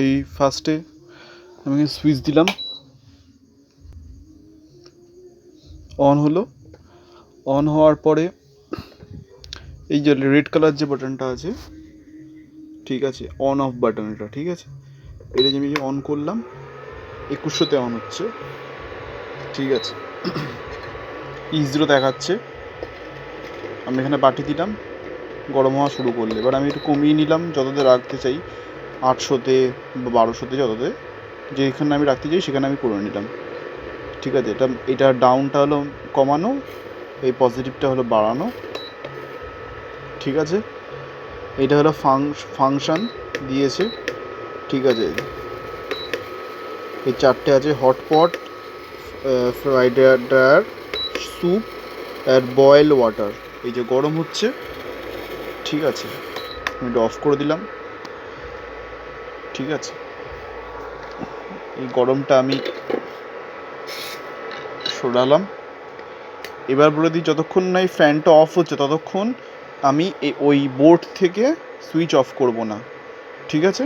এই ফার্স্টে আমি সুইচ দিলাম, অন হলো। অন হওয়ার পরে এই যে রেড কালার যে বাটনটা আছে, ঠিক আছে, অন অফ বাটন এটা, ঠিক আছে। এটা যে আমি যে অন করলাম 2100-তে অন হচ্ছে, ঠিক আছে। E0 দেখাচ্ছে। আমি এখানে বাটি দিলাম, গরম হওয়া শুরু করলে এবার আমি একটু কমিয়ে নিলাম যততে রাখতে চাই, 800-তে বা 1200-তে, যততে যেখানে আমি রাখতে চাই সেখানে আমি করে নিলাম, ঠিক আছে। এটা ডাউনটা হলো কমানো, এই পজিটিভটা হলো বাড়ানো, ঠিক আছে। এটা হলো ফাংশন দিয়েছে, ঠিক আছে। এই চারটে আছে: হটপট, ফ্রাইড ড্রায়ার, স্যুপ আর বয়েল ওয়াটার। এই যে গরম হচ্ছে, ঠিক আছে। আমি এটা অফ করে দিলাম, ঠিক আছে। এই গরমটা আমি সরালাম। এবার বলে দিই, যতক্ষণ না এই ফ্যানটা অফ হচ্ছে ততক্ষণ আমি ওই বোর্ড থেকে সুইচ অফ করব না, ঠিক আছে।